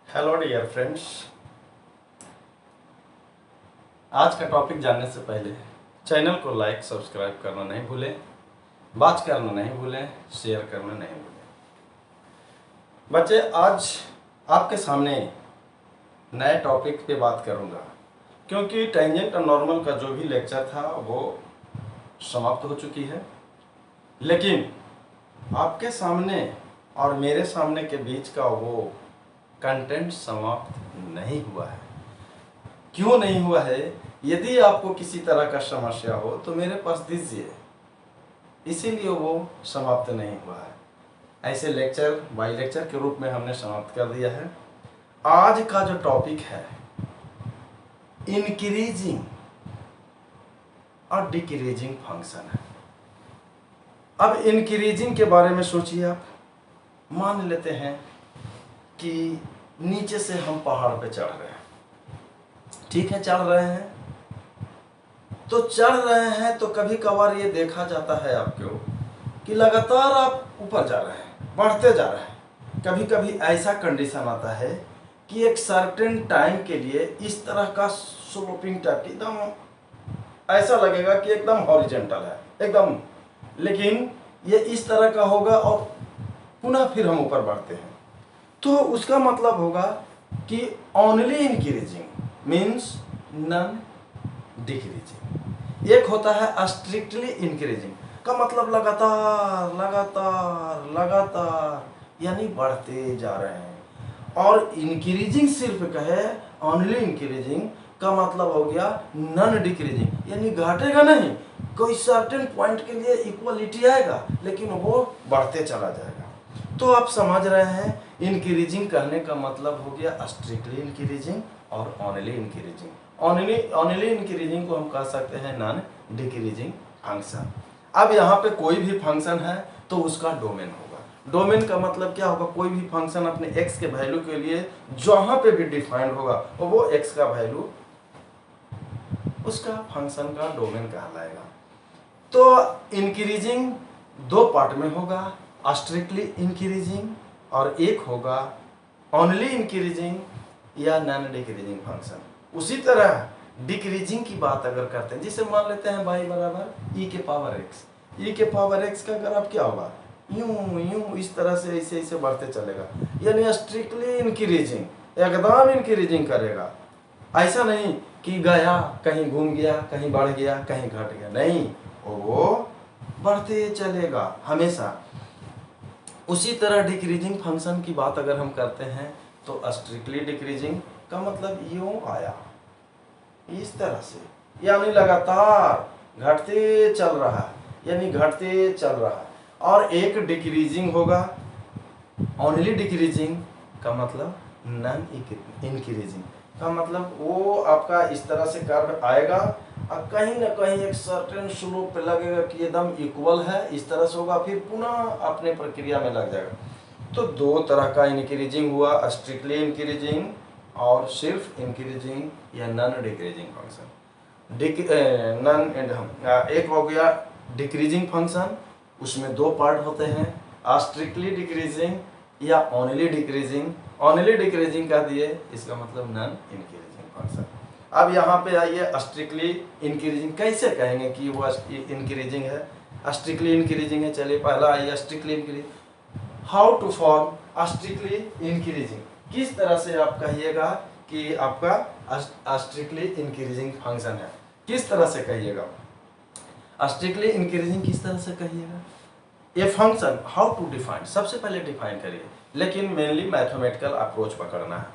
Hello dear friends. आज का topic जानने से पहले चैनल को लाइक सब्सक्राइब करना नहीं भूलें, बात करना नहीं भूलें, शेयर करना नहीं भूलें। बच्चे, आज आपके सामने नए टॉपिक पे बात करूंगा क्योंकि टेंजेंट और नॉर्मल का जो भी लेक्चर था वो समाप्त हो चुकी है, लेकिन आपके सामने और मेरे सामने के बीच का वो कंटेंट समाप्त नहीं हुआ है। क्यों नहीं हुआ है? यदि आपको किसी तरह का समस्या हो तो मेरे पास दीजिए, इसीलिए वो समाप्त नहीं हुआ है। ऐसे लेक्चर बाई लेक्चर के रूप में हमने समाप्त कर दिया है। आज का जो टॉपिक है इंक्रीजिंग और डिक्रीजिंग फंक्शन है। अब इंक्रीजिंग के बारे में सोचिए आप। मान लेते हैं कि नीचे से हम पहाड़ पे चढ़ रहे हैं, ठीक है, चढ़ रहे हैं तो चढ़ रहे हैं तो कभी कभार ये देखा जाता है आपको कि लगातार आप ऊपर जा रहे हैं, बढ़ते जा रहे हैं। कभी कभी ऐसा कंडीशन आता है कि एक सर्टेन टाइम के लिए इस तरह का स्लोपिंग टाइप एकदम ऐसा लगेगा कि एकदम हॉरिजेंटल है एकदम, लेकिन ये इस तरह का होगा और पुनः फिर हम ऊपर बढ़ते हैं। तो उसका मतलब होगा कि only increasing means non decreasing. एक होता है स्ट्रिक्टली इंक्रीजिंग का मतलब लगातार लगातार लगातार यानी बढ़ते जा रहे हैं, और इंक्रीजिंग सिर्फ कहे ओनली इंक्रीजिंग का मतलब हो गया नॉन डिक्रीजिंग यानी घटेगा नहीं, कोई सर्टेन पॉइंट के लिए इक्वलिटी आएगा लेकिन वो बढ़ते चला जाएगा। तो आप समझ रहे हैं इंक्रीजिंग कहने का मतलब हो गया स्ट्रिक्टली इंक्रीजिंग और ओनली इंक्रीजिंग। ओनली इंक्रीजिंग को हम कह सकते हैं नॉन डिक्रीजिंग फंक्शन। अब यहाँ पे कोई भी फंक्शन है तो उसका डोमेन होगा। डोमेन का मतलब क्या होगा? कोई भी फंक्शन अपने एक्स के वैल्यू के लिए जहाँ पे भी डिफाइंड होगा वो एक्स का वैल्यू उसका फंक्शन का डोमेन कहलाएगा। तो इंक्रीजिंग दो पार्ट में होगा, स्ट्रिक्टली इंक्रीजिंग और एक होगा ओनली इंक्रीजिंग या नॉन डिक्रीजिंग फंक्शन। उसी तरह डिक्रीजिंग की बात अगर करते हैं, जिसे मान लेते हैं y बराबर e के पावर x, e के पावर x का ग्राफ क्या होगा? यूं यूं इस तरह से ऐसे ऐसे बढ़ते चलेगा, यानी स्ट्रिक्टली इंक्रीजिंग, एकदम इंक्रीजिंग करेगा। ऐसा नहीं कि गया कहीं घूम गया, कहीं बढ़ गया, कहीं घट गया, नहीं, वो बढ़ते चलेगा हमेशा। उसी तरह डिक्रीजिंग फंक्शन की बात अगर हम करते हैं तो स्ट्रिक्टली डिक्रीजिंग का मतलब यूं आया इस तरह से, यानी लगातार घटते चल रहा है, यानी घटते चल रहा है। और एक डिक्रीजिंग होगा ओनली डिक्रीजिंग का मतलब नॉन इंक्रीजिंग का मतलब वो आपका इस तरह से कर्व आएगा और कहीं ना कहीं एक सर्टेन स्लोप पे लगेगा कि एकदम इक्वल है, इस तरह से होगा, फिर पुनः अपने प्रक्रिया में लग जाएगा। तो दो तरह का इंक्रीजिंग हुआ, स्ट्रिक्टली इंक्रीजिंग और सिर्फ इंक्रीजिंग या नॉन डिक्रीजिंग फंक्शन। एक हो गया डिक्रीजिंग फंक्शन, उसमें दो पार्ट होते हैं, स्ट्रिक्टली डिक्रीजिंग या ओनली डिक्रीजिंग। ओनली डिक्रीजिंग कह दिए, इसका मतलब नॉन इंक्रीजिंग फंक्शन। अब यहाँ पे आइए, स्ट्रिक्टली इंक्रीजिंग कैसे कहेंगे कि वो इंक्रीजिंग है, स्ट्रिक्टली इंक्रीजिंग है। चलिए पहला आइए strictly increasing. How to form strictly increasing, किस तरह से आप कहिएगा कि आपका स्ट्रिक्टली इंक्रीजिंग फंक्शन है, किस तरह से कहिएगा स्ट्रिक्टली इंक्रीजिंग, किस तरह से कहिएगा ये फंक्शन। हाउ टू डिफाइन, सबसे पहले डिफाइन करिए, लेकिन मेनली मैथमेटिकल अप्रोच पकड़ना है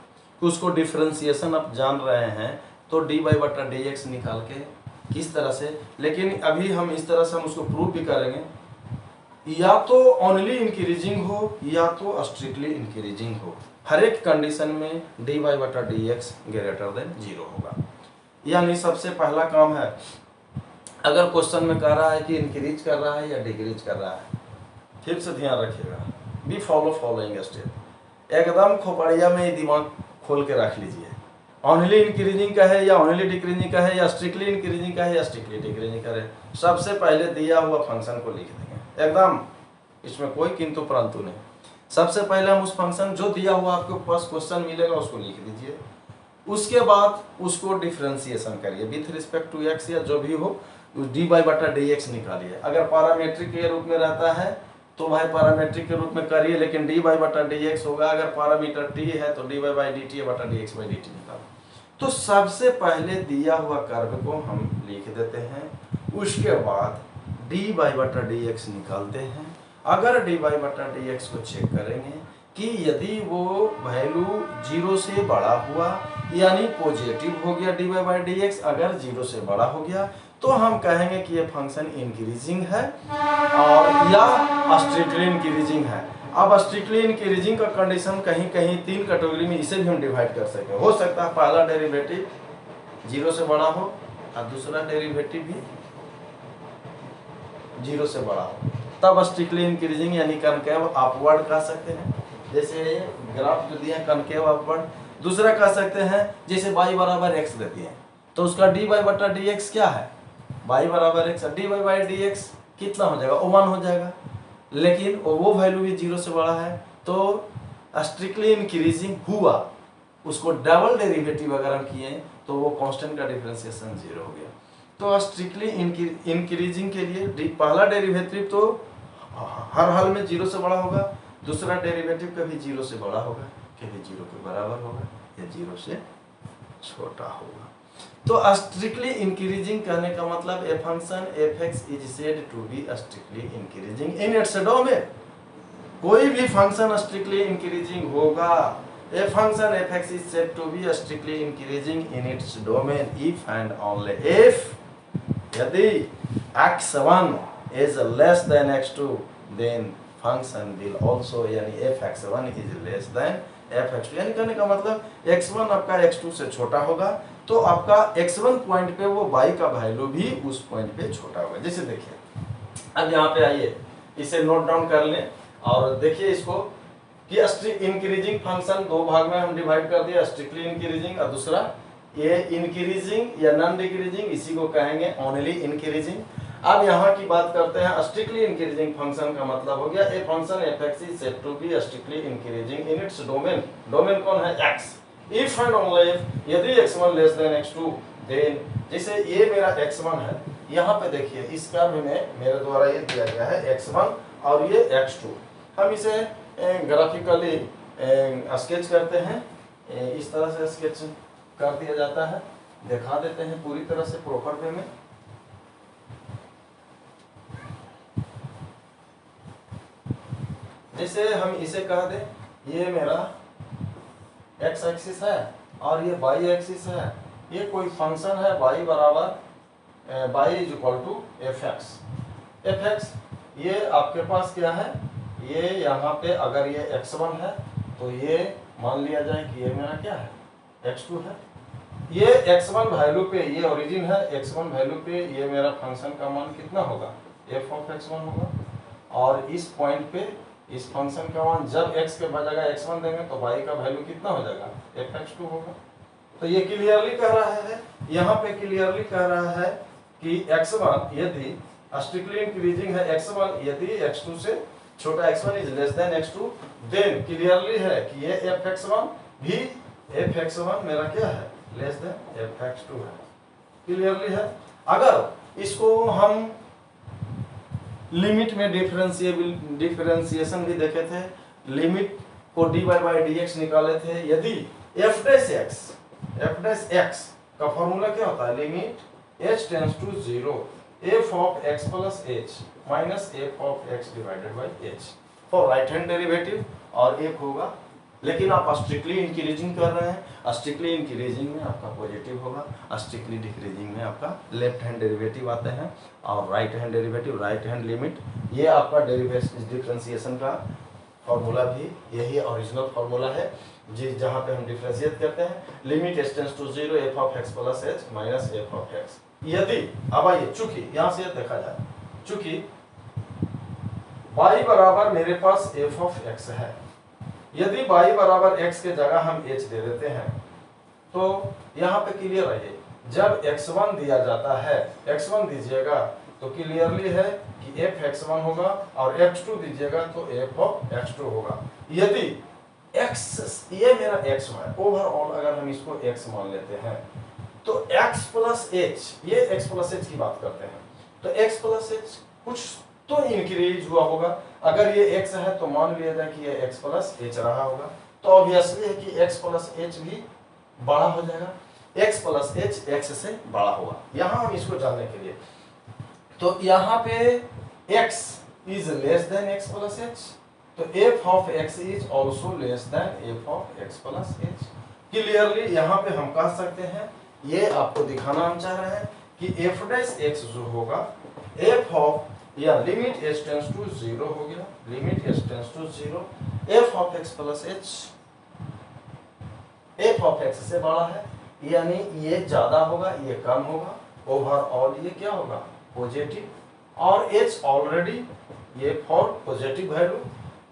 कि उसको डिफरेंशिएशन आप जान रहे हैं तो dy बटा dx निकाल के किस तरह से, लेकिन अभी हम इस तरह से हम उसको प्रूव भी करेंगे, या तो ओनली इंक्रीजिंग हो या तो स्ट्रिक्टली इंक्रीजिंग हो, हर एक कंडीशन में dy बटा dx ग्रेटर देन 0 होगा। यानी सबसे पहला काम है, अगर क्वेश्चन में कह रहा है कि इंक्रीज कर रहा है या डिक्रीज कर रहा है, फिर से ध्यान रखिएगा, बी फॉलोइंग स्टेप, एकदम खोपड़िया में दिमाग खोल के रख लीजिए। ओनली इंक्रीजिंग का है या ओनली डिक्रीजिंग का है या स्ट्रिक्टली इंक्रीजिंग का है या स्ट्रिक्टली डिक्रीजिंग का है, सबसे पहले दिया हुआ फंक्शन को लिख देंगे एकदम, इसमें कोई किंतु परंतु नहीं। सबसे पहले हम उस फंक्शन जो दिया हुआ आपके पास क्वेश्चन मिलेगा उसको लिख दीजिए, उसके बाद उसको डिफ्रेंसिएशन करिए विथ रिस्पेक्ट टू एक्स या जो भी हो, डी वाई बटा डी एक्स निकालिए। अगर पैरामीट्रिक के रूप में रहता है तो भाई पैरामीट्रिक के रूप में करिए, लेकिन डी वाई बटा डी एक्स होगा। अगर पैरामीटर टी है तो D Y by D T बटा D X by D T निकालो। तो सबसे पहले दिया हुआ कर्व को हम लिख देते हैं, उसके बाद डी वाई बटा डी एक्स निकालते हैं। अगर डी वाई बटा डी एक्स को चेक करेंगे कि यदि वो वैल्यू 0 से बड़ा हुआ यानी पॉजिटिव हो गया d Y by d x, अगर 0 से बड़ा हो गया तो हम कहेंगे कि ये फंक्शन इंक्रीजिंग है और या स्ट्रिक्टली इंक्रीजिंग है। अब स्ट्रिक्टली इंक्रीजिंग का कंडीशन कहीं कहीं 3 कैटेगरी में इसे भी हम डिवाइड कर सकते हैं। हो सकता है पहला डेरिवेटिव 0 से बड़ा हो और दूसरा डेरिवेटिव भी 0 से बड़ा हो, तब स्ट्रिक्टली इंक्रीजिंग यानी कनकेव अपवर्ड कह सकते हैं। जैसे ग्राफ जो दिया कनकेव अपवर्ड। दूसरा कह सकते हैं जैसे y बराबर x देती है तो उसका dy बटा dx क्या है, y बराबर x, dy बाई dx कितना हो जाएगा, 1 हो जाएगा। लेकिन वो वैल्यू भी 0 से बड़ा है तो स्ट्रिक्टली इंक्रीजिंग हुआ, उसको डबल डेरिवेटिव अगर हम किए तो वो कांस्टेंट का डिफरेंशिएशन 0 हो गया। तो स्ट्रिक्टली इंक्रीजिंग के लिए पहला डेरिवेटिव तो हर हाल में 0 से बड़ा होगा, दूसरा डेरिवेटिव कभी 0 से बड़ा होगा, कभी 0 के बराबर होगा या 0 से छोटा होगा। तो स्ट्रिक्टली इंक्रीजिंग कहने का मतलब a function f(x) is said to be strictly increasing in its domain. कोई भी फंक्शन स्ट्रिक्टली इंक्रीजिंग होगा, a function f(x) is said to be strictly increasing in its domain if and only if यदि x1 is less than x2 then function will also यानी f(x1) is less than f(x2) यानी कहने का मतलब x1 आपका x2 से छोटा होगा तो आपका x1 पॉइंट पे वो y का वैल्यू भी उस पॉइंट पे छोटा होगा। जैसे देखिए अब यहाँ पे आइए इसे नोट डाउन कर लें और देखिए इसको कि स्ट्रिक्ट इंक्रीजिंग फंक्शन दो भाग में हम डिवाइड कर दिया, स्ट्रिक्टली इंक्रीजिंग और दूसरा ये इंक्रीजिंग या नॉन डिक्रीजिंग, इसी को कहेंगे ओनली इंक्रीजिंग। अब यहाँ की बात करते हैं स्ट्रिक्टली इंक्रीजिंग फंक्शन का मतलब हो गया a function f(x) is said to be strictly increasing in its domain. Domain कौन है, x। If and only if यदि x1 less than x2 then, जैसे ये मेरा x1 है, यहाँ पे देखिए इस कर्व में मेरे द्वारा ये दिया गया है x1 और ये x2। हम इसे ग्राफिकली स्केच करते हैं, इस तरह से स्केच कर दिया जाता है, दिखा देते हैं पूरी तरह से प्रॉपर वे में। जैसे हम इसे कह दें ये मेरा x एक्सिस है और ये y एक्सिस है, ये कोई फंक्शन है y बराबर y is equal to f(x) ये आपके पास क्या है, ये यहाँ पे अगर ये x1 है तो ये मान लिया जाए कि ये मेरा क्या है x2 है। ये x1 वैल्यू पे ये ओरिजिन है, x1 वैल्यू पे ये मेरा फंक्शन का मान कितना होगा, f(x1) होगा। और इस पॉइंट पे इस फंक्शन का मान जब x के बजाय x1 देंगे तो y का वैल्यू कितना हो जाएगा, f(x2) होगा। तो ये क्लियरली कह रहा है, यहाँ पे क्लियरली कह रहा है कि x1 यदि स्ट्रिक्टली इंक्रीजिंग है, x1 यदि x2 से छोटा, x1 is less than x2 then clearly है कि ये f(x1) भी f(x1) मेरा क्या है, लेस देन f(x2) है। क्लियरली है। अगर इसको हम लिमिट में डिफरेंशिएशन भी देखे थे, लिमिट को dy बाई dx निकाले थे। यदि f(x) का फॉर्मूला क्या होता है, limit h tends to 0 f(x) plus h minus f(x) divided by h for right hand derivative, और एक होगा, लेकिन आप स्ट्रिक्टली इंक्रीजिंग कर रहे हैं, स्ट्रिक्टली इंक्रीजिंग में आपका पॉजिटिव होगा, स्ट्रिक्टली डिक्रीजिंग में आपका लेफ्ट हैंड डेरिवेटिव आते हैं और right hand derivative, right hand limit. ये आपका डिफरेंशिएशन का फॉर्मूला भी यही ओरिजिनल फॉर्मूला है जी, जहाँ पे हम डिफरेंशिएट करते हैं, limit h tends to 0 f(x) plus h minus f(x). यदि अब आइए, चूंकि यहाँ से देखा जाए, चूंकि y बराबर मेरे पास f(x) है, यदि y बराबर x के जगह हम h दे देते हैं तो यहाँ पे क्लियर रहिए, जब x1 दिया जाता है, x1 दीजिएगा तो क्लियरली है कि एफ एक्स वन होगा और एक्स टू दीजिएगा तो एफ ऑफ एक्स टू होगा। यदि एक्स, ये मेरा एक्स है ओवरऑल, अगर हम इसको एक्स मान लेते हैं तो x प्लस एच, ये x प्लस एच की बात करते हैं, तो x प्लस एच कुछ तो इंक्रीज हुआ होगा। अगर ये x है तो मान लिया जाए कि ये x प्लस एच रहा होगा, तो ऑब्वियसली है कि x प्लस एच भी बड़ा हो जाएगा, x प्लस एच x से बड़ा होगा। यहाँ हम इसको जानने के लिए, तो यहाँ पे x is less then x plus H, तो f of x is also less than f of x plus H. Clearly यहाँ पे हम कह सकते हैं, ये आपको दिखाना हम चाह रहे हैं कि f डैश x जो होगा f ऑफ, या लिमिट h टेंड्स टू 0 हो गया, limit h tends to 0, f of x plus h f of x से बड़ा है, यानी ये ज्यादा होगा ये कम होगा, ओवरऑल ये क्या होगा पॉजिटिव, और h ऑलरेडी ये फॉर पॉजिटिव वैल्यू,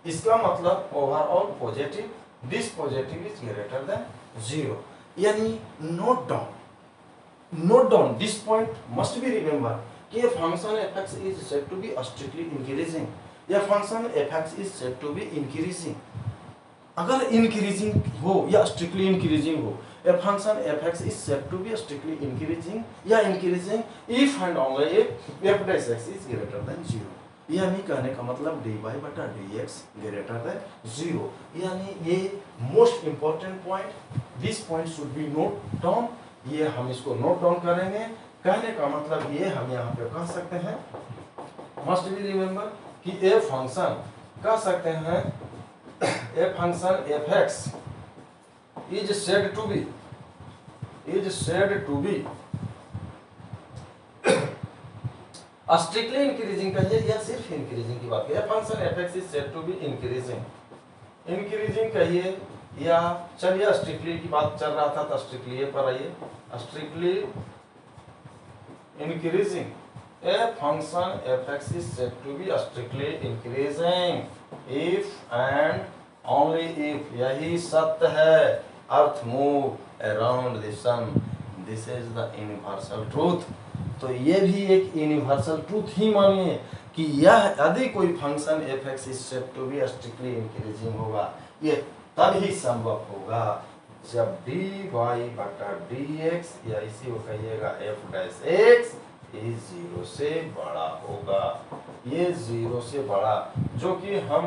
इसका मतलब overall positive, this positive is greater then 0। यानी note down this point, must be remember कि a function f(x) is said to be strictly increasing, या function f(x) is said to be increasing। अगर increasing हो या strictly increasing हो, a function f(x) is said to be strictly increasing या increasing if and only if f dash x is greater than 0। यानी कहने का मतलब dy बटा dx ग्रेटर देन 0, यानी ये most important point, this point should be note down, ये हम इसको नोट डाउन करेंगे। कहने का मतलब ये हम यहाँ पे कह सकते हैं, मस्ट बी रिमेंबर कि ए फंक्शन कह सकते हैं, a function f(x) is said to be strictly increasing कहिए या सिर्फ इंक्रीजिंग की बात करिए, function f(x) is said to be increasing कहिए, या चलिए स्ट्रिक्टली की बात चल रहा था तो स्ट्रिक्टली पर आइए, strictly increasing, a function f(x) is said to be strictly increasing if and only if, यही सत्य है, earth move around the sun, this is the universal truth. तो ये भी एक यूनिवर्सल ट्रूथ ही मानिए कि यह यदि कोई function f(x) is said to be strictly increasing होगा, ये तभी संभव होगा जब dy बटा dx, या इसी को कहिएगा f डैश x इज 0 से बड़ा होगा, ये 0 से बड़ा, जो कि हम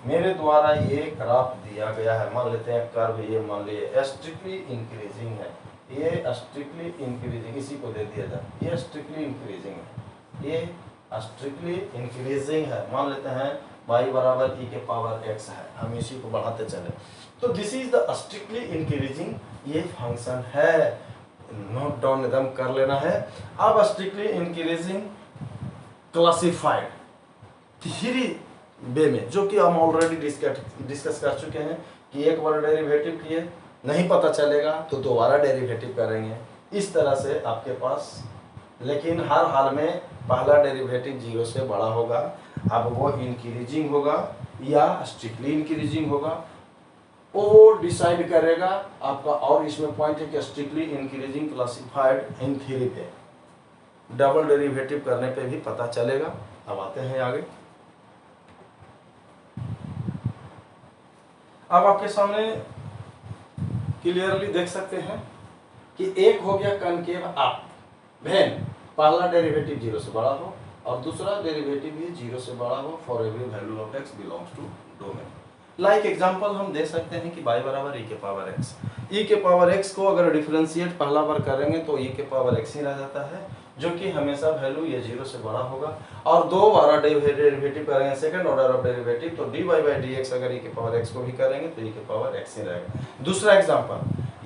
मेरे द्वारा ये ग्राफ दिया गया है, मान लेते हैं कर्व, ये मान लिए स्ट्रिक्टली इंक्रीजिंग है, ये स्ट्रिक्टली इंक्रीजिंग, इसी को दे दिया जाए, ये स्ट्रिक्टली इंक्रीजिंग है, ये स्ट्रिक्टली इंक्रीजिंग है, मान लेते हैं y बराबर e के पावर x है, हम इसी को बढ़ाते चले, तो this is the strictly increasing, ये फंक्शन है, नोट डाउन एकदम कर लेना है। अब strictly increasing classified three way में, जो कि हम ऑलरेडी डिस्कस कर चुके हैं कि एक बार डेरिवेटिव किए नहीं पता चलेगा तो दोबारा डेरिवेटिव करेंगे, इस तरह से आपके पास, लेकिन हर हाल में पहला डेरिवेटिव 0 से बड़ा होगा, अब वो इंक्रीजिंग होगा या स्ट्रिक्टली इंक्रीजिंग होगा, वो डिसाइड करेगा आपका। और इसमें पॉइंट है कि strictly increasing classified in three पे, डबल डेरिवेटिव करने पे भी पता चलेगा। अब आते हैं आगे, अब आपके सामने क्लियरली देख सकते हैं कि एक हो गया कनकेव अप, वेन पहला डेरिवेटिव 0 से बड़ा हो और दूसरा डेरिवेटिव भी 0 से बड़ा हो for every value of x belongs to domain. Like example हम दे सकते हैं कि y बराबर e के पावर x, e के पावर x को अगर डिफरेंशिएट पहला बार करेंगे तो e के पावर x ही रह जाता है, जो कि हमेशा वैल्यू ये 0 से बड़ा होगा, और दो बार डेरिवेटिव करेंगे सेकंड ऑर्डर ऑफ डेरिवेटिव, तो dy बाई dx अगर e के पावर x को भी करेंगे तो e के पावर x ही रहेगा। दूसरा एग्जांपल,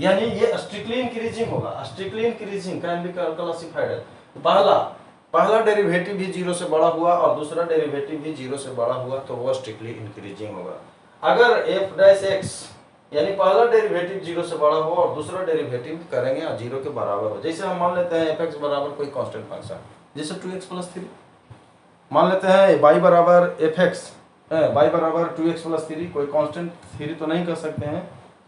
यानी ये स्ट्रिक्टली इंक्रीजिंग होगा, strictly increasing can be classified, पहला डेरिवेटिव भी 0 से बड़ा हुआ और दूसरा डेरिवेटिव भी 0 से बड़ा हुआ तो वो स्ट्रिक्टली इंक्रीजिंग होगा। अगर f डैश x यानी पहला डेरिवेटिव 0 से बड़ा हो और दूसरा डेरिवेटिव करेंगे और 0 के बराबर हो, जैसे हम मान लेते हैं f(x) बराबर कोई कांस्टेंट फंक्शन, जैसे 2x प्लस 3, मान लेते हैं y बराबर f(x), y बराबर 2x प्लस 3, कोई कांस्टेंट 3 तो नहीं कर सकते हैं,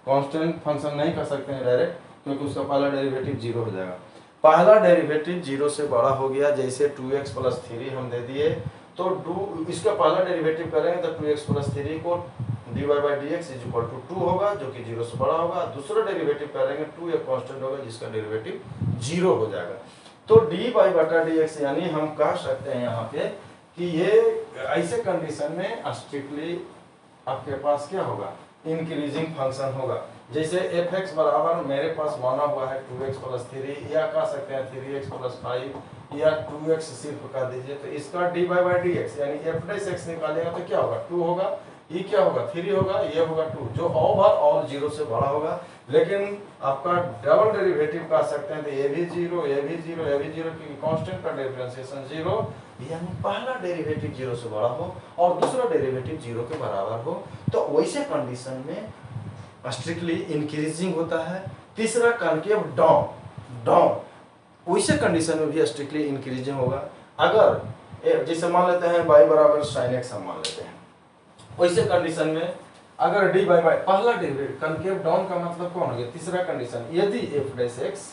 कांस्टेंट फंक्शन नहीं कर सकते हैं डायरेक्ट, क्योंकि उसका पहला डेरिवेटिव 0 हो जाएगा। पहला डेरिवेटिव 0 से बड़ा हो गया, जैसे 2x प्लस 3 हम दे दिए, तो इसका पहला डेरिवेटिव करेंगे तो 2x प्लस 3 को dy by d x is equal to 2 होगा, जो कि 0 से बड़ा होगा। दूसरा डेरिवेटिव करेंगे 2 एक कांस्टेंट होगा जिसका डेरिवेटिव 0 हो जाएगा। तो dy बटा dx, यानी हम कह सकते हैं यहाँ पे कि ये ऐसे कंडीशन में स्ट्रिक्टली आपके पास क्या होगा, इंक्रीजिंग फंक्शन होगा। जैसे fx बराबर मेरे पास माना हुआ है 2x प्लस 3, या कह सकते हैं 3x प्लस 5, या 2x सिर्फ कर दीजिए, तो इसका dy बाई डी एक्स यानी f डैश x निकालेगा तो क्या होगा, 2 होगा, ये क्या होगा 3 होगा, ये होगा 2, जो ओवर ऑल 0 से बड़ा होगा। लेकिन आपका डबल डेरिवेटिव कह सकते हैं तो ये भी 0, ये भी 0, ये भी 0, क्योंकि कांस्टेंट का डिफरेंशिएशन 0, यानी पहला डेरिवेटिव 0 से बड़ा हो और दूसरा डेरिवेटिव 0 के बराबर हो, तो वैसे कंडीशन में स्ट्रिक्टली इंक्रीजिंग होता है। तीसरा कॉनकेव डाउन, वैसे कंडीशन में भी स्ट्रिक्टली इंक्रीजिंग होगा। अगर जैसे मान लेते हैं y बराबर sin x हम मान लेते हैं, वैसे कंडीशन में अगर dy बाई पहला डेरिवेटिव कॉनकेव डाउन का मतलब कौन हो गया, तीसरा कंडीशन, यदि f डैश x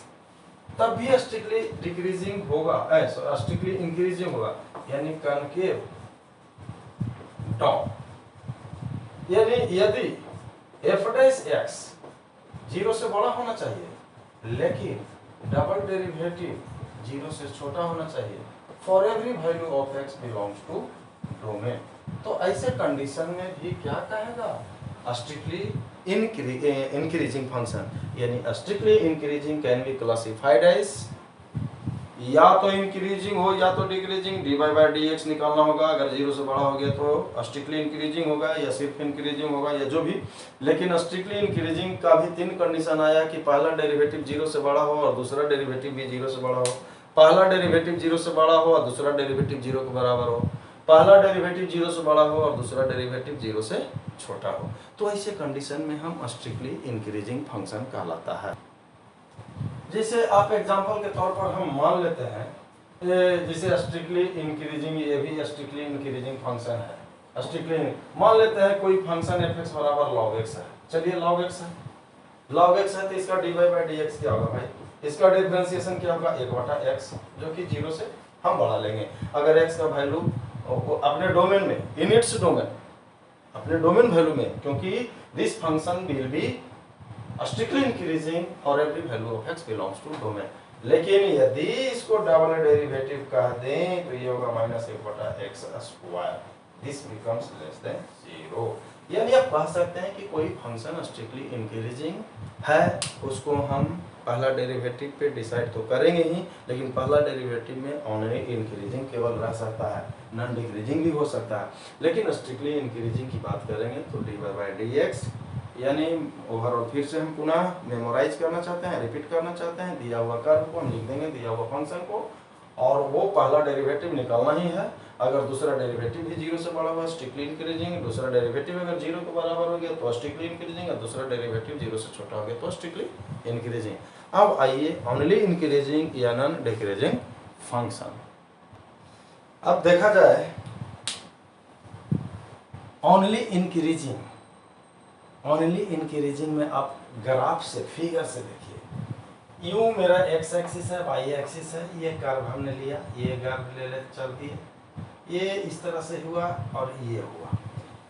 तब भी स्ट्रिक्टली डिक्रीजिंग होगा, स्ट्रिक्टली इंक्रीजिंग होगा, यानी कॉनकेव डाउन, यानी यदि f डैश x 0 से बड़ा होना चाहिए लेकिन डबल डेरिवेटिव 0 से छोटा होना चाहिए, for every value of x belongs to domain, तो ऐसे कंडीशन में भी क्या कहेगा, स्ट्रिक्टली इंक्रीजिंग फंक्शन, यानी strictly increasing can be classified as या तो इंक्रीजिंग हो या तो decreasing. dy by d x निकालना होगा, अगर 0 से बड़ा हो गया तो स्ट्रिक्टली इंक्रीजिंग होगा या सिर्फ इंक्रीजिंग होगा या जो भी। लेकिन स्ट्रिक्टली इंक्रीजिंग का भी 3 कंडीशन आया कि पहला डेरिवेटिव 0 से बड़ा हो और दूसरा डेरिवेटिव भी 0 से बड़ा हो, पहला डेरिवेटिव 0 से बड़ा हो और दूसरा डेरिवेटिव 0 के बराबर हो, पहला डेरिवेटिव 0 से बड़ा हो और दूसरा डेरिवेटिव 0 से छोटा हो, तो ऐसे कंडीशन में हम स्ट्रिक्टली इंक्रीजिंग फंक्शन कहलाता है। जैसे आप एग्जांपल के तौर पर हम मान लेते हैं, जैसे स्ट्रिक्टली इंक्रीजिंग, ये भी स्ट्रिक्टली इंक्रीजिंग फंक्शन है। स्ट्रिक्टली मान लेते हैं कोई फंक्शन f(x) बराबर log x है, चलिए log x है, log x है तो इसका dy बाई डी एक्स क्या होगा भाई, इसका डिफरेंशिएशन क्या होगा 1/x, जो कि 0 से हम बढ़ा लेंगे। अगर x का वैल्यू अपने डोमेन में, इन इट्स डोमेन, अपने डोमेन वैल्यू में, क्योंकि this function will be strictly increasing for every value of x belongs to domain. लेकिन यदि इसको डबल डेरिवेटिव कह दें तो ये होगा -1/x square, this becomes less than 0। यानी आप कह सकते हैं कि कोई फंक्शन स्ट्रिक्टली इंक्रीजिंग है, उसको हम पहला डेरिवेटिव पे डिसाइड तो करेंगे ही, लेकिन पहला डेरिवेटिव में ओनली इंक्रीजिंग केवल रह सकता है, नॉन डिक्रीजिंग भी हो सकता है। लेकिन स्ट्रिक्टली इंक्रीजिंग की बात करेंगे तो dy बाई डी एक्स, यानी ओवरऑल फिर से हम पुनः मेमोराइज करना चाहते हैं, रिपीट करना चाहते हैं, दिया हुआ कर्व को हम लिख देंगे, दिया हुआ फंक्शन को, और वो पहला डेरिवेटिव निकालना ही है। अगर दूसरा डेरिवेटिव भी 0 से बड़ा हुआ स्ट्रिक्टली इंक्रीजिंग, दूसरा डेरिवेटिव अगर 0 के बराबर हो गया तो स्ट्रिक्टली इंक्रीजिंग, और दूसरा डेरिवेटिव 0 से छोटा हो गया तो स्ट्रिक्टली इंक्रीजिंग। अब आइए ओनली इंक्रीजिंग या नॉन डिक्रीजिंग फंक्शन। अब देखा जाए ओनली इंक्रीजिंग में आप ग्राफ से, फिगर से देखिए, यूं मेरा x एक्सिस है, y एक्सिस है, ये कर्व हमने लिया, ये कर्व ले ले चल दिए, ये इस तरह से हुआ और ये हुआ।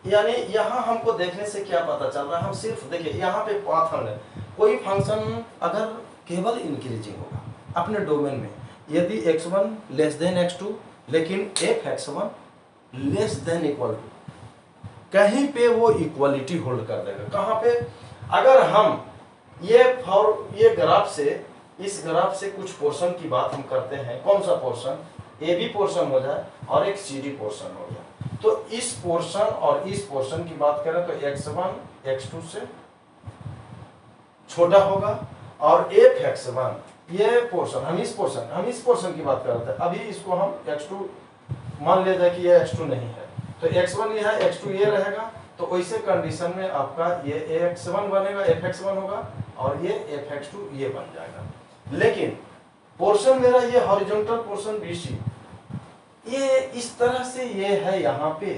यानी यहाँ हमको देखने से क्या पता चल रहा है, हम सिर्फ देखिए यहाँ पे पाथ हमने, कोई फंक्शन अगर केवल इंक्रीजिंग होगा अपने डोमेन में, यदि x1 लेस देन x2 लेकिन f(x1) less than equal to, कहीं पे वो इक्वलिटी होल्ड कर देगा। कहाँ पे, अगर हम ये ग्राफ से, इस ग्राफ से कुछ पोर्शन की बात हम करते हैं, कौन सा पोर्शन, ए बी पोर्शन हो जाए और एक सी डी पोर्शन हो जाए, तो इस पोर्शन और इस पोर्शन की बात करें तो x1 x2 से छोटा होगा, और f(x1) ये पोर्शन, हम इस पोर्शन की बात कर रहे थे, अभी इसको हम x2 मान लिया जाए कि ये x2 नहीं है, तो x1 ये है, x2 ये रहेगा, तो वैसे कंडीशन में आपका ये x1 बनेगा, f(x1) होगा, और ये f(x2) ये बन जाएगा। लेकिन पोर्शन मेरा ये हॉरिजॉन्टल पोर्शन BC, ये इस तरह से ये है यहाँ पे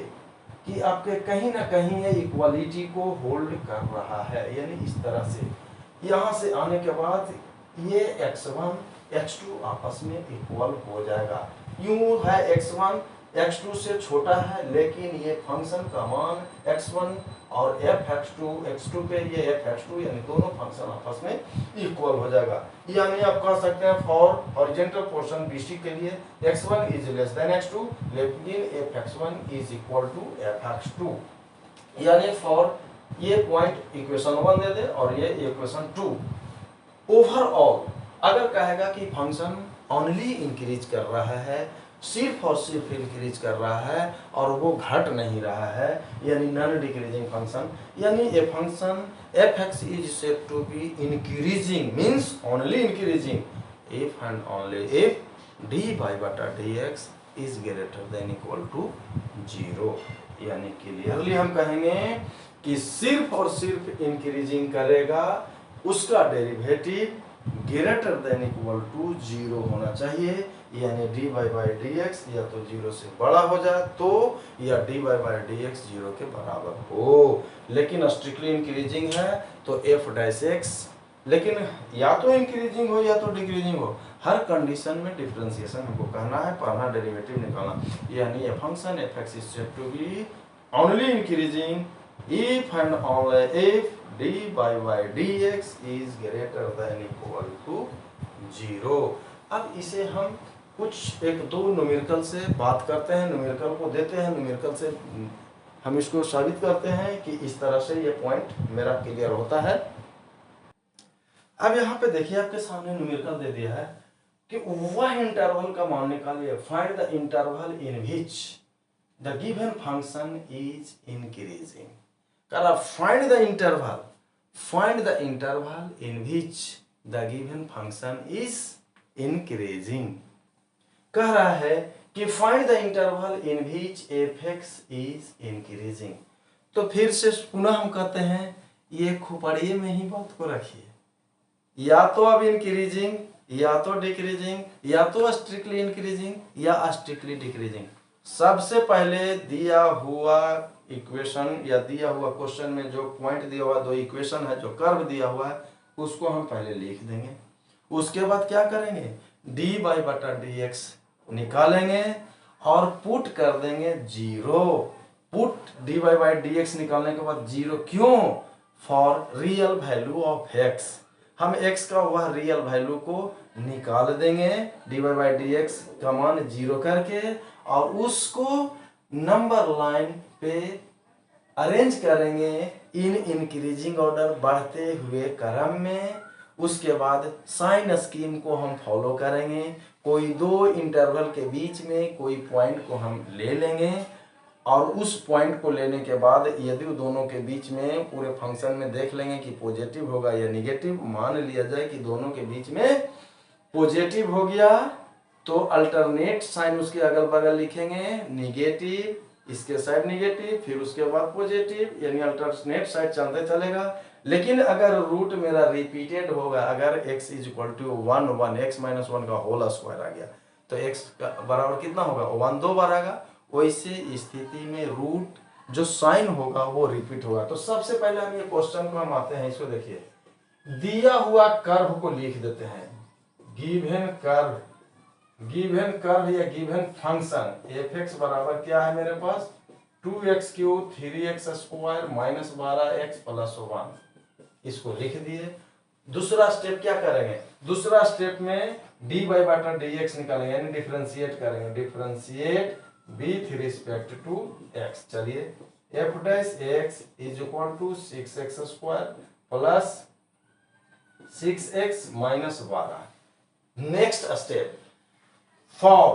कि आपके कहीं ना कहीं ये इक्वालिटी को होल्ड कर रहा है, यानी इस तरह से यहाँ से आने के बाद ये x1 x2 आपस में इक्वल हो जाएगा। यूं है x1 x2 से छोटा है, लेकिन ये फंक्शन का मान x1 और f(x2) पे ये f(x2) यानी दोनों फंक्शन आपस में इक्वल हो जाएगा। यानी आप कह सकते हैं फॉर हॉरिजॉन्टल पोर्शन BC के लिए x1 is less than x2, लेकिन f(x1) is equal to f(x2). यानी फॉर ये पॉइंट इक्वेशन 1 दे दे और ये इक्वेशन 2। ओवरऑल अगर कहेगा कि फंक्शन ओनली इंक्रीज कर रहा है, सिर्फ और सिर्फ इंक्रीज कर रहा है और वो घट नहीं रहा है, यानी नॉन डिक्रीजिंग फंक्शन, यानी a function f(x) is said to be increasing means only increasing if and only if dy/dx is greater than equal to 0। यानी क्लियरली हम कहेंगे कि सिर्फ और सिर्फ इंक्रीजिंग करेगा, उसका derivative greater than equal to 0 होना चाहिए, यानी dy/dx या तो 0 से बड़ा हो जाए तो, या dy/dx 0 के बराबर हो। लेकिन स्ट्रिक्टली इंक्रीजिंग है तो f'(x), लेकिन या तो इंक्रीजिंग हो या तो डिक्रीजिंग हो, हर कंडीशन में डिफरेंशिएशन हमको कहना है, पहला डेरिवेटिव निकालना। यानी ये function f(x) is said to be only increasing if and only if dy/dx is greater than equal to 0। अब इसे हम कुछ एक दो न्यूमेरिकल से बात करते हैं, न्यूमेरिकल को देते हैं, न्यूमेरिकल से हम इसको साबित करते हैं कि इस तरह से ये पॉइंट मेरा क्लियर होता है। अब यहाँ पे देखिए आपके सामने न्यूमेरिकल दे दिया है कि वह इंटरवल का मान निकालिए, find the interval in which the given function is increasing. करा find the interval in which the given function is increasing. कह रहा है कि find the interval in which f(x) is increasing. तो फिर से पुनः हम कहते हैं, ये खोपड़िए में ही बात को रखिए, या तो अब इंक्रीजिंग या तो डिक्रीजिंग, या तो स्ट्रिक्टली इंक्रीजिंग या स्ट्रिक्टली डिक्रीजिंग। सबसे पहले दिया हुआ इक्वेशन या दिया हुआ क्वेश्चन में जो पॉइंट दिया हुआ, दो इक्वेशन है, जो कर्व दिया हुआ है, उसको हम पहले लिख देंगे। उसके बाद क्या करेंगे, dy/dx निकालेंगे और पुट कर देंगे 0। पुट dy/dx निकालने के बाद 0 क्यों? For real value of x। हम x का वह रियल वैल्यू को निकाल देंगे dy/dx का मान 0 करके, और उसको नंबर लाइन पे अरेंज करेंगे इन इंक्रीजिंग ऑर्डर, बढ़ते हुए क्रम में। उसके बाद साइन स्कीम को हम फॉलो करेंगे, कोई दो इंटरवल के बीच में कोई पॉइंट को हम ले लेंगे, और उस पॉइंट को लेने के बाद यदि दोनों के बीच में पूरे फंक्शन में देख लेंगे कि पॉजिटिव होगा या निगेटिव, मान लिया जाए कि दोनों के बीच में पॉजिटिव हो गया तो अल्टरनेट साइन उसके अगल बगल लिखेंगे, निगेटिव इसके साइड निगेटिव, फिर उसके बाद पॉजिटिव, यानी अल्टरनेट साइड चलते चलेगा। लेकिन अगर रूट मेरा रिपीटेड होगा, अगर x is equal to 1 x - 1 का होल स्क्वायर आ गया तो x का बराबर कितना होगा, 1 दो बार आएगा। वैसे स्थिति में रूट जो साइन होगा वो रिपीट होगा। तो सबसे पहले हम ये क्वेश्चन को हम आते हैं, इसको देखिए, दिया हुआ कर्व को लिख देते हैं, गिवन कर्व या गिवन फंक्शन f(x) बराबर क्या है मेरे पास, 2x³ 3x² - 12x + 1। इसको लिख दिए। दूसरा स्टेप क्या करेंगे, दूसरा स्टेप में dy/dx निकालेंगे, यानी डिफरेंशिएट करेंगे, differentiate with respect to x। चलिए, f(x) is equal to 6x² + 6x - 12। Next step, for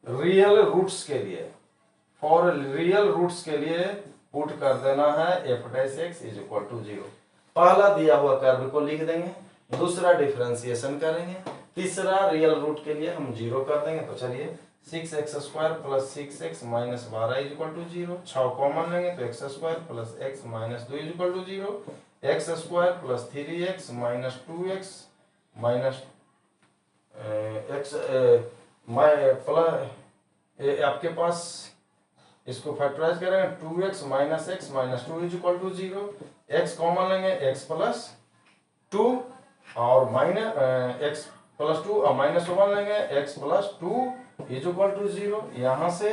real roots के लिए पुट कर देना है f(x) इज इक्वल टू 0। पहला दिया हुआ कर्व को लिख देंगे, दूसरा डिफरेंशिएशन करेंगे, तीसरा रियल रूट के लिए हम 0 कर देंगे। तो चलिए, 6x² + 6x - 12 is equal to 0। 6 common लेंगे तो x² + x - 2 is equal to 0। x² + 3x - 2x आपके पास इसको फैक्टराइज करेंगे, 2x - x - 2 is equal to 0। x common लेंगे, x + 2 और x प्लस टू और माइनस वन लेंगे, x plus two is equal to 0। यहाँ से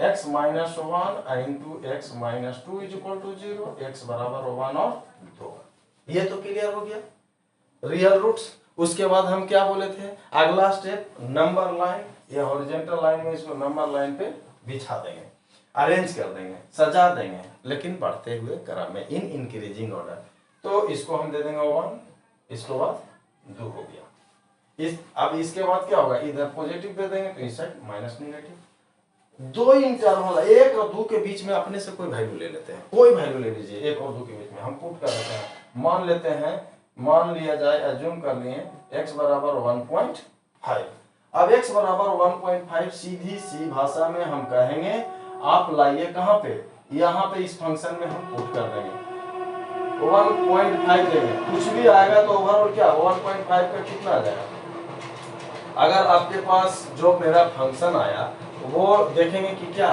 x minus one into x minus two is equal to 0, x बराबर 1 और 2। ये तो क्लियर हो गया रियल रूट्स। उसके बाद हम क्या बोले थे, अगला स्टेप नंबर लाइन, ये हॉरिजॉन्टल लाइन में इसको नंबर लाइन पे बिछा देंगे, अरेंज कर देंगे, सजा देंगे, लेकिन बढ़ते हुए क्रम में इन इंक्रीजिंग ऑर्डर। तो इसको हम दे देंगे 1, इसके बाद 2 हो गया। अब इसके बाद क्या होगा, इधर पॉजिटिव दे देंगे तो इस साइड माइनस नेगेटिव। दो इंटरवल 1 और 2 के बीच में अपने से कोई वैल्यू ले लेते हैं, कोई वैल्यू ले लीजिए 1 और 2 के बीच में, हम पुट कर देते हैं। मान लेते हैं, मान लिया जाए, एज्यूम कर लिए x बराबर 1.5। अब x बराबर 1.5 सीधी सी भाषा में हम कहेंगे आप लाइए कहां पे, यहां पे इस फंक्शन में हम पुट कर देंगे 1.5 देंगे, कुछ भी आएगा तो ओवरऑल क्या 1.5 का कितना आ जाएगा। अगर आपके पास जो मेरा फंक्शन आया वो देखेंगे कि क्या,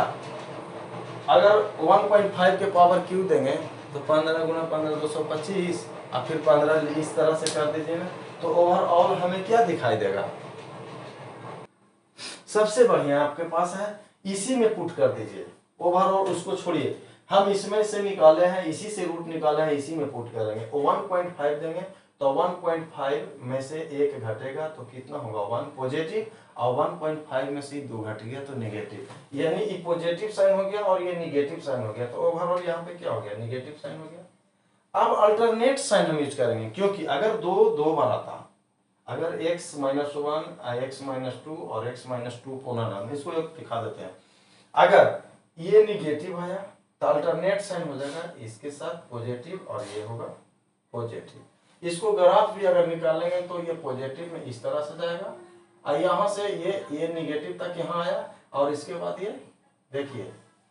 अगर 1.5 के पावर क्यू देंगे तो 15 गुना 15 225 और फिर 15 इस तरह से कर दीजिए ना, तो ओवरऑल हमें क्या दिखाई देगा। सबसे बढ़िया आपके पास है, इसी में पुट कर दीजिए ओवरऑल, उसको छोड़िए, हम इसमें से निकाले हैं, इसी से रूट निकाले हैं, इसी में पुट करेंगे। 1.5 देंगे तो 1.5 में से 1 घटेगा तो कितना होगा 1 पॉजिटिव, और 1.5 में से 2 घट गया तो नेगेटिव, यानी ये पॉजिटिव साइन हो गया और ये नेगेटिव साइन हो गया, तो ओवरऑल यहाँ पे क्या हो गया, नेगेटिव साइन हो गया। अब अल्टरनेट साइन हम यूज करेंगे, क्योंकि अगर दो बार आता, अगर x माइनस 1 x माइनस 2 और x माइनस 2 कोना नाम, इसको दिखा देते हैं। अगर ये निगेटिव आया तो अल्टरनेट साइन हो जाएगा इसके साथ पॉजिटिव और ये होगा पॉजिटिव। इसको ग्राफ भी अगर निकालेंगे तो ये पॉजिटिव में इस तरह से जाएगा, और यहाँ से ये निगेटिव तक यहाँ आया, और इसके बाद ये देखिए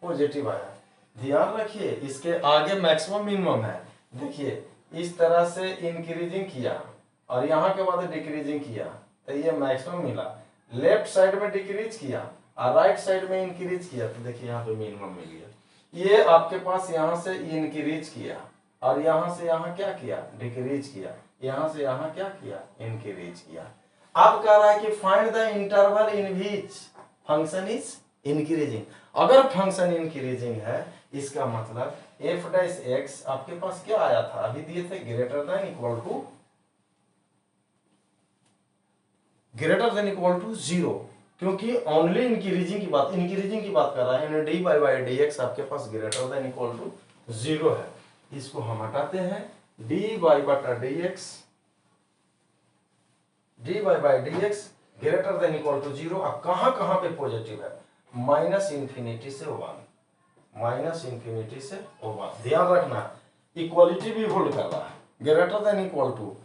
पॉजिटिव आया। ध्यान रखिए इसके आगे मैक्सिमम मिनिमम है, देखिए इस तरह से इंक्रीजिंग किया और यहाँ के बाद डिक्रीजिंग किया तो ये मैक्सिमम मिला, लेफ्ट साइड में डिक्रीज किया और राइट साइड में इंक्रीज किया तो देखिए यहाँ पे मिनिमम मिल गया। ये आपके पास यहाँ से इंक्रीज किया और यहाँ से यहाँ क्या किया, डिक्रीज किया, यहाँ से यहाँ क्या किया, इंक्रीज किया। अब कह रहा है कि find the interval in which function is increasing. अगर फंक्शन इंक्रीजिंग है इसका मतलब f डैश x आपके पास क्या आया था, अभी दिए थे ग्रेटर देन इक्वल टू 0, क्योंकि ओनली इंक्रीजिंग की बात कर रहा है, डी बाई डी एक्स आपके पास ग्रेटर देन इक्वल टू 0 है। इसको हम हटाते हैं, d by d x greater than equal to 0। अब कहां पे पॉजिटिव है, माइनस इंफिनिटी से 1, माइनस इंफिनिटी से 1। ध्यान रखना इक्वालिटी भी होल्ड कर रहा है, greater than equal to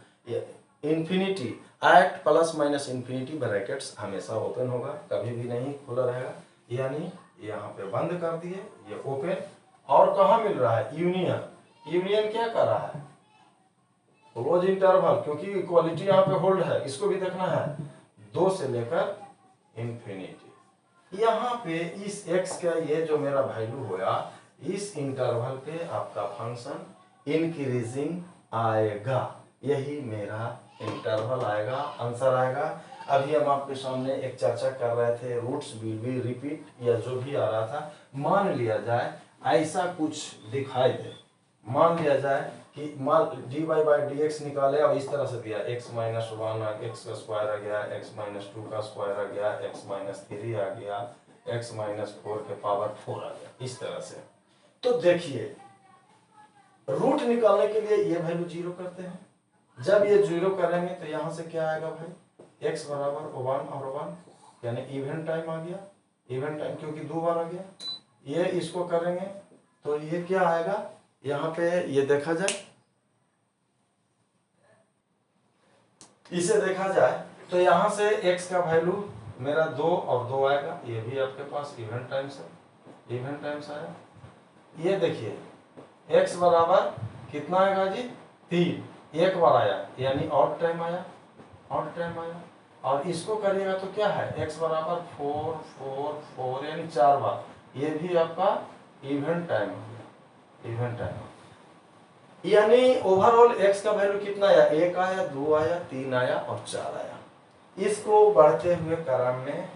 infinity at plus minus infinity brackets हमेशा ओपन होगा, कभी भी नहीं खुला रहेगा, यानी यहाँ पे बंद कर दिए ये ओपन। और कहाँ मिल रहा है, यूनियन क्या कर रहा है, क्लोज इंटरवल, क्योंकि इक्वालिटी यहाँ पे होल्ड है, इसको भी देखना है 2 से लेकर इंफिनिटी। यहाँ पे इस x का ये जो मेरा वैल्यू होगा, इस इंटरवल पे आपका फंक्शन इंक्रीजिंग आएगा, यही मेरा इंटरवल आएगा, आंसर आएगा। अभी हम आपके सामने एक चर्चा कर रहे थे, रूट्स विल बी रिपीट, या जो भी आ रहा था, मान लिया जाए ऐसा कुछ दिखाई दे, मान लिया जाए कि मान d Y by d x निकाले और इस तरह से दिया x माइनस 1 एक्स का स्क्वायर आ गया, x माइनस 2 का स्क्वायर आ गया, x माइनस 3 आ गया, x माइनस 4 के पावर 4 आ गया, इस तरह से। तो देखिए रूट निकालने के लिए ये वैल्यू 0 करते हैं, जब ये 0 करेंगे तो यहाँ से क्या आएगा भाई, x बराबर 1 और 1, यानी इवन टाइम आ गया, इवन टाइम क्योंकि 2 बार आ गया। ये इसको करेंगे तो ये क्या आएगा, यहाँ पे ये देखा जाए, इसे देखा जाए तो यहाँ से x का वैल्यू मेरा 2 और 2 आएगा, ये भी आपके पास इवन टाइम्स है, इवन टाइम्स आया। ये देखिए x बराबर कितना आएगा जी, 3, एक बार आया यानी ऑड टाइम आया, ऑड टाइम आया। और इसको करिएगा तो क्या है, x बराबर 4 4 4 यानी 4 बार, ये भी आपका इवन टाइम हो गया, इवन टाइम। यानी ओवरऑल x का वैल्यू कितना आया, 1 आया, 2 आया, 3 आया और 4 आया। इसको बढ़ते हुए क्रम में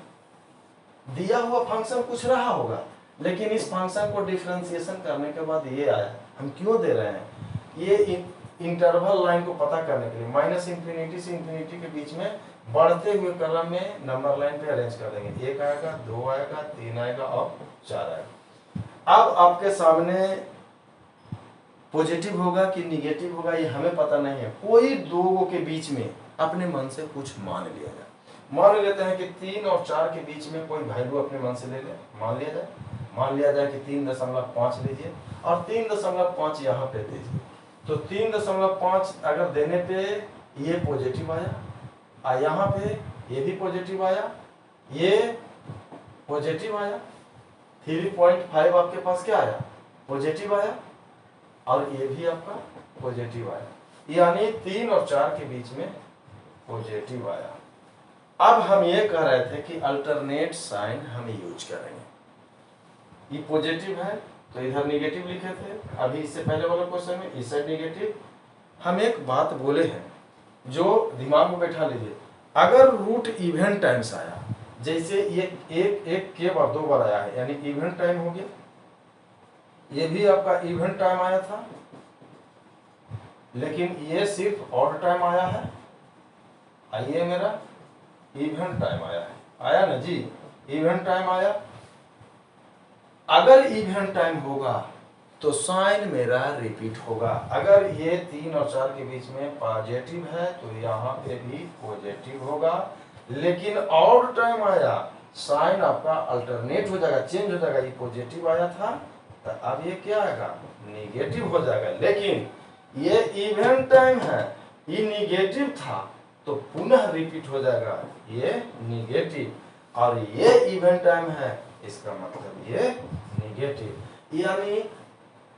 दिया हुआ फंक्शन कुछ रहा होगा, लेकिन इस फंक्शन को डिफरेंशिएशन करने के बाद ये आया। हम क्यों दे रहे हैं? ये इंटरवल लाइन को पता करने के लिए माइनस इंफिनिटी से इंफिनिटी के बीच में बढ़ते हुए क्रम में नंबर लाइन पे अरेंज कर देंगे। 1 आएगा, 2 आएगा, 3 आएगा और 4 आएगा। अब आपके सामने पॉजिटिव होगा कि निगेटिव होगा ये हमें पता नहीं है। कोई दो के बीच में अपने मन से कुछ मान लिया जाए। मान लेते हैं कि 3 और 4 के बीच में कोई वैल्यू अपने मन से ले ले, मान लिया जाए कि 3.5 लीजिए और 3.5 यहाँ पे दीजिए। तो 3.5 अगर देने पे ये पॉजिटिव आया और यहाँ पे ये भी पॉजिटिव आया, ये पॉजिटिव आया, 3.5 आपके पास क्या आया? पॉजिटिव आया, और ये भी आपका पॉजिटिव आया, यानी 3 और 4 के बीच में पॉजिटिव आया। अब हम ये कह रहे थे कि अल्टरनेट साइन हम यूज करेंगे। ये पॉजिटिव है तो इधर नेगेटिव लिखे थे, अभी इससे पहले वाला क्वेश्चन में इस साइड नेगेटिव। हम एक बात बोले हैं जो दिमाग में बैठा लीजिए, अगर रूट इवन टाइम्स आया, जैसे ये एक के बार 2 बार आया है यानी इवन टाइम हो गया, ये भी आपका इवन टाइम आया था, लेकिन ये सिर्फ ऑड टाइम आया है, आइए मेरा इवन टाइम आया है, आया ना जी, इवन टाइम आया। अगर इवन टाइम होगा तो साइन मेरा रिपीट होगा। अगर ये 3 और 4 के बीच में पॉजिटिव है तो यहाँ पे भी पॉजिटिव होगा, लेकिन ऑड टाइम आया, साइन आपका अल्टरनेट हो जाएगा, चेंज हो जाएगा। ये पॉजिटिव आया था तो अब ये क्या आएगा? निगेटिव हो जाएगा। लेकिन ये इवन टाइम है, ये निगेटिव था तो पुनः रिपीट हो जाएगा ये निगेटिव, और ये इवन टाइम है इसका मतलब ये निगेटिव। यानी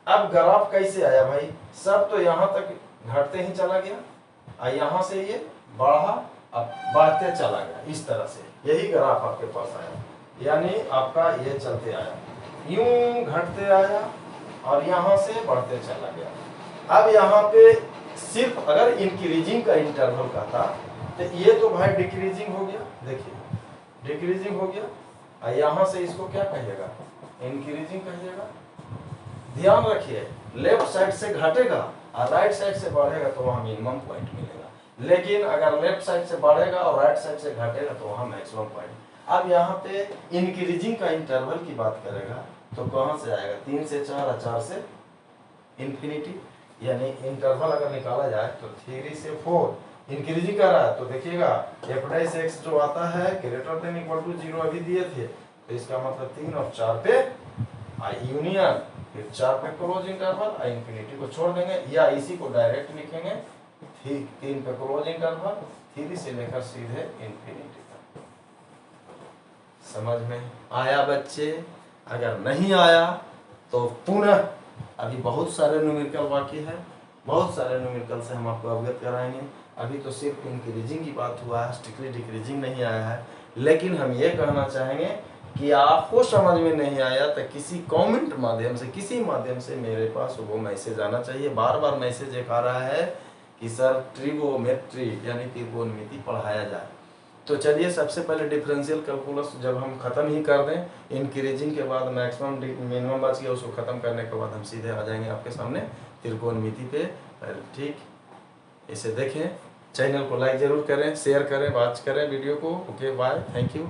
अब ग्राफ कैसे आया भाई? सब तो यहाँ तक घटते ही चला गया और यहाँ से ये बढ़ा, अब बढ़ते चला गया, इस तरह से यही ग्राफ आपके पास आया। यानी आपका ये चलते आया, यूं घटते आया और यहाँ से बढ़ते चला गया। अब यहाँ पे सिर्फ अगर इंक्रीजिंग का इंटरवल का था तो ये तो भाई डिक्रीजिंग हो गया, देखिए डिक्रीजिंग हो गया, और यहाँ से इसको क्या कहिएगा? इंक्रीजिंग कहिएगा। ध्यान रखिए, लेफ्ट साइड से घटेगा और राइट साइड से बढ़ेगा तो वहाँ मिनिमम पॉइंट मिलेगा, लेकिन अगर लेफ्ट साइड से बढ़ेगा और राइट साइड से घटेगा तो वहाँ मैक्सिमम पॉइंट। अब यहाँ पे इंक्रीजिंग का इंटरवल की बात करेगा तो कहाँ से आएगा? 3 से 4 और 4 से इन्फिनिटी, यानी इंटरवल अगर निकाला जाए तो 3 से 4 इंक्रीजिंग कर रहा है तो देखिएगा f' जो आता है ग्रेटर देन इक्वल टू 0 अभी दिए थे, तो इसका मतलब 3 और 4 पे यूनियन, फिर 4 पे क्लोज इंटरवल और इन्फिनिटी को छोड़ देंगे, या इसी को डायरेक्ट लिखेंगे 3 पे क्लोज इंटरवल, 3 से लेकर सीधे इन्फिनिटी तक। समझ में आया बच्चे? अगर नहीं आया तो पुनः अभी बहुत सारे न्यूमेरिकल बाकी है, बहुत सारे न्यूमेरिकल से हम आपको अवगत कराएंगे। अभी तो सिर्फ इंक्रीजिंग की बात हुआ है, स्ट्रिक्टली डिक्रीजिंग नहीं आया है। लेकिन हम ये कहना चाहेंगे कि आपको समझ में नहीं आया तो किसी कमेंट माध्यम से, किसी माध्यम से मेरे पास वो मैसेज आना चाहिए। बार बार मैसेज एक आ रहा है कि सर ट्रिगोमेट्री यानी त्रिकोणमिति पढ़ाया जाए। तो चलिए सबसे पहले डिफरेंशियल कैलकुलस जब हम खत्म ही कर दें, इंक्रीजिंग के बाद मैक्सिमम मिनिमम बच गया, उसको खत्म करने के बाद हम सीधे आ जाएंगे आपके सामने त्रिकोणमिति पे। ठीक, इसे देखें, चैनल को लाइक जरूर करें, शेयर करें, वॉच करें वीडियो को। Okay bye, thank you.